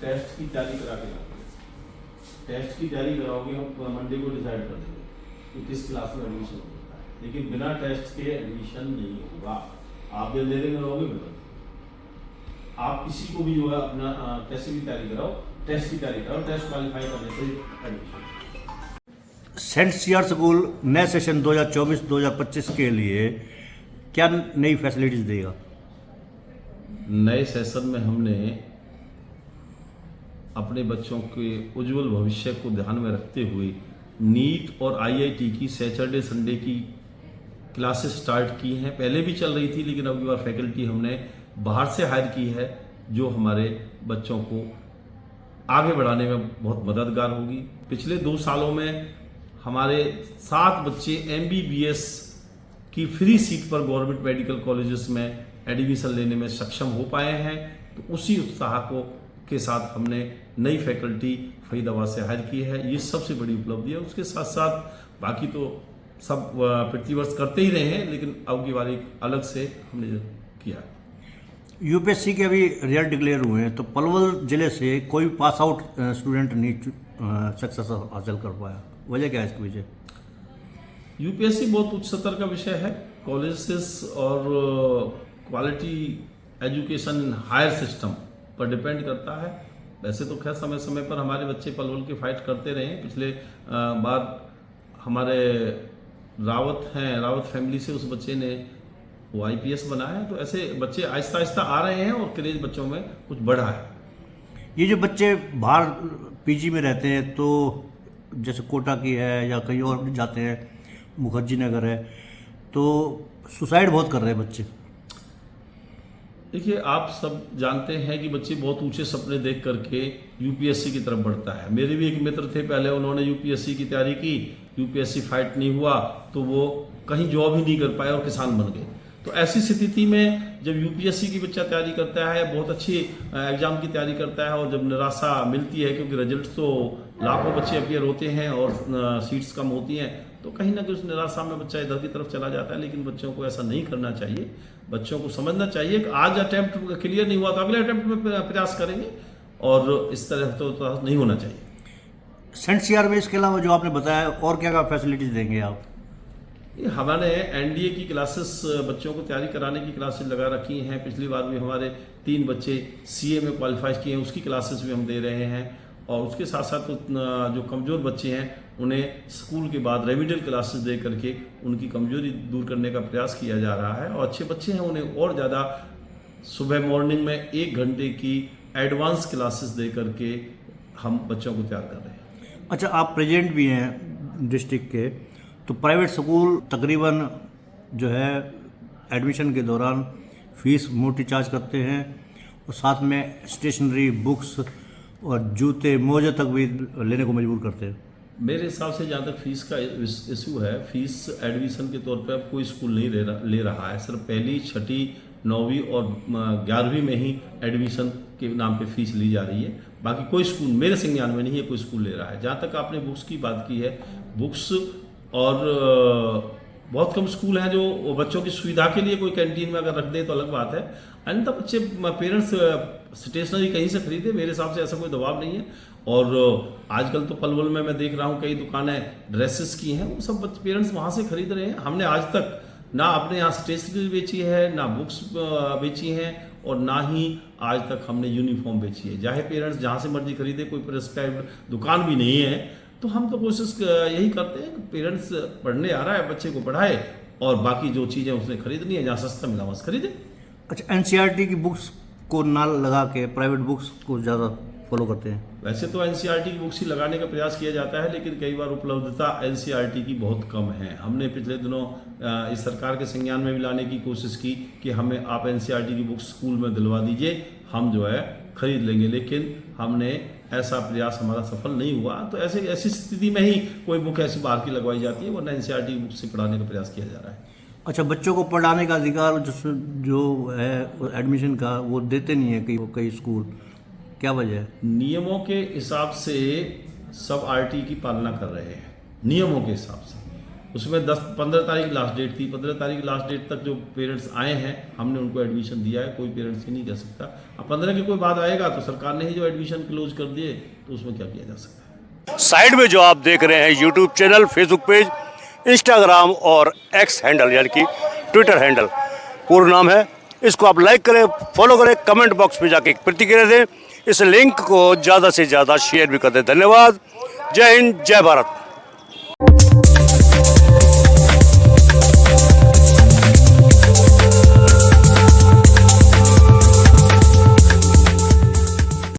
Test की तैयारी करा के लाते हैं। टेस्ट की तैयारी कराओगे, हम मंडे को डिसाइड कर देंगे कि किस क्लास में एडमिशन होता है, लेकिन बिना टेस्ट के एडमिशन नहीं होगा। आप बिल दे देंगे रहोगे बिल, आप किसी को भी जो है अपना कैसे भी तैयारी कराओ, टेस्ट की तैयारी कराओ, टेस्ट क्वालिफाई करने से एडमिशन। सेंट सीआर स्कूल नए सेशन 2024-2025 के लिए क्या नई फैसिलिटीज देगा? नए सेशन में हमने अपने बच्चों के उज्जवल भविष्य को ध्यान में रखते हुए नीट और आईआईटी की सैटरडे संडे की क्लासेस स्टार्ट की हैं। पहले भी चल रही थी, लेकिन अब की बार फैकल्टी हमने बाहर से हायर की है, जो हमारे बच्चों को आगे बढ़ाने में बहुत मददगार होगी। पिछले 2 सालों में हमारे 7 बच्चे एमबीबीएस की फ्री सीट पर गवर्नमेंट मेडिकल कॉलेजेस में एडमिशन लेने में सक्षम हो पाए हैं। तो उसी उत्साह के साथ हमने नई फैकल्टी फरीदाबाद से हायर की है। ये सबसे बड़ी उपलब्धि है। उसके साथ साथ बाकी तो सब प्रतिवर्ष करते ही रहे हैं, लेकिन अब की बार एक अलग से हमने किया। यूपीएससी के अभी रिजल्ट डिक्लेयर हुए हैं, तो पलवल जिले से कोई पास आउट स्टूडेंट नहीं सक्सेस हासिल कर पाया। वजह क्या है इसके पीछे? यूपीएससी बहुत उच्च स्तर का विषय है। कॉलेजेस और quality education in higher system पर डिपेंड करता है। वैसे तो खैर समय समय पर हमारे बच्चे पलवल की फाइट करते रहे हैं। पिछले बार हमारे रावत फैमिली से उस बच्चे ने वो आईपीएस बना है। तो ऐसे बच्चे आहिस्ता आहिस्ता आ रहे हैं और क्रेज बच्चों में कुछ बढ़ा है। ये जो बच्चे बाहर पीजी में रहते हैं, तो जैसे कोटा की है या कहीं और भी जाते हैं, मुखर्जी नगर है, तो सुसाइड बहुत कर रहे हैं बच्चे। देखिए, आप सब जानते हैं कि बच्चे बहुत ऊंचे सपने देख करके यूपीएससी की तरफ बढ़ता है। मेरे भी एक मित्र थे, पहले उन्होंने यूपीएससी की तैयारी की, यूपीएससी फाइट नहीं हुआ तो वो कहीं जॉब ही नहीं कर पाए और किसान बन गए। तो ऐसी स्थिति में जब यूपीएससी की बच्चा तैयारी करता है, बहुत अच्छी एग्जाम की तैयारी करता है, और जब निराशा मिलती है, क्योंकि रिजल्ट तो लाखों बच्चे अपीयर होते हैं और सीट्स कम होती हैं, तो कहीं ना कहीं उस निराशा में बच्चा इधर की तरफ चला जाता है। लेकिन बच्चों को ऐसा नहीं करना चाहिए। बच्चों को समझना चाहिए कि आज अटेम्प्ट क्लियर नहीं हुआ तो अगले अटेम्प्ट में प्रयास करेंगे, और इस तरह तो नहीं होना चाहिए। सेंट सीआर में इसके अलावा जो आपने बताया, और क्या क्या फैसिलिटीज देंगे आप? हमारे एनडीए की क्लासेस, बच्चों को तैयारी कराने की क्लासेस लगा रखी हैं। पिछली बार भी हमारे 3 बच्चे सीए में क्वालिफाई किए हैं, उसकी क्लासेस भी हम दे रहे हैं। और उसके साथ साथ जो कमज़ोर बच्चे हैं, उन्हें स्कूल के बाद रेमिडियल क्लासेस दे करके उनकी कमजोरी दूर करने का प्रयास किया जा रहा है। और अच्छे बच्चे हैं, उन्हें और ज़्यादा सुबह मॉर्निंग में 1 घंटे की एडवांस क्लासेस दे करके हम बच्चों को तैयार कर रहे हैं। अच्छा, आप प्रेसिडेंट भी हैं डिस्ट्रिक्ट के, तो प्राइवेट स्कूल तकरीबन जो है एडमिशन के दौरान फीस मोटी चार्ज करते हैं, और साथ में स्टेशनरी, बुक्स और जूते, मोजे तक भी लेने को मजबूर करते हैं। मेरे हिसाब से जहाँ तक फीस का इशू है, फीस एडमिशन के तौर पर अब कोई स्कूल नहीं ले रहा है। सिर्फ पहली, छठी, 9वीं और 11वीं में ही एडमिशन के नाम पे फीस ली जा रही है। बाकी कोई स्कूल मेरे संज्ञान में नहीं है कोई स्कूल ले रहा है। जहाँ तक आपने बुक्स की बात की है, बुक्स और बहुत कम स्कूल हैं जो बच्चों की सुविधा के लिए कोई कैंटीन में अगर रख दे तो अलग बात है। अन्यथा बच्चे पेरेंट्स स्टेशनरी कहीं से खरीदे, मेरे हिसाब से ऐसा कोई दबाव नहीं है। और आजकल तो पलवल में मैं देख रहा हूँ कई दुकानें ड्रेसेस की हैं, वो सब पेरेंट्स वहाँ से खरीद रहे हैं। हमने आज तक ना अपने यहाँ स्टेशनरी बेची है, ना बुक्स बेची हैं, और ना ही आज तक हमने यूनिफॉर्म बेची है। चाहे पेरेंट्स जहाँ से मर्जी खरीदे, कोई प्रिस्क्राइब्ड दुकान भी नहीं है। तो हम तो कोशिश यही करते हैं कि पेरेंट्स पढ़ने आ रहा है, बच्चे को पढ़ाए, और बाकी जो चीज़ें उसने खरीदनी है, जहाँ सस्ता मिला वहाँ से खरीदे। अच्छा, एनसीईआरटी की बुक्स को ना लगा के प्राइवेट बुक्स को ज़्यादा फॉलो करते हैं? वैसे तो एनसीईआरटी की बुक्स ही लगाने का प्रयास किया जाता है, लेकिन कई बार उपलब्धता एनसीईआरटी की बहुत कम है। हमने पिछले दिनों इस सरकार के संज्ञान में भी लाने की कोशिश की कि हमें आप एनसीईआरटी की बुक्स स्कूल में दिलवा दीजिए, हम जो है खरीद लेंगे, लेकिन हमने ऐसा प्रयास हमारा सफल नहीं हुआ। तो ऐसी स्थिति में ही कोई बुक ऐसी बाहर की लगवाई जाती है, वरना एनसीईआरटी बुक से पढ़ाने का प्रयास किया जा रहा है। अच्छा, बच्चों को पढ़ाने का अधिकार जो है एडमिशन का, वो देते नहीं है कई स्कूल, क्या वजह है? नियमों के हिसाब से सब आरटी की पालना कर रहे हैं, नियमों के हिसाब से। उसमें 15 तारीख लास्ट डेट थी। 15 तारीख लास्ट डेट तक जो पेरेंट्स आए हैं हमने उनको एडमिशन दिया है, कोई पेरेंट्स ही नहीं कह सकता। अब 15 के कोई बाद आएगा तो सरकार ने ही जो एडमिशन क्लोज कर दिए तो उसमें क्या किया जा सकता है। साइड में जो आप देख रहे हैं YouTube channel, Facebook page, Instagram और एक्स हैंडल यानी कि ट्विटर हैंडल पूर्ण नाम है, इसको आप लाइक करें, फॉलो करें, कमेंट बॉक्स में जाके एक प्रतिक्रिया दें, इस लिंक को ज़्यादा से ज़्यादा शेयर भी कर दें। धन्यवाद। जय हिंद, जय भारत।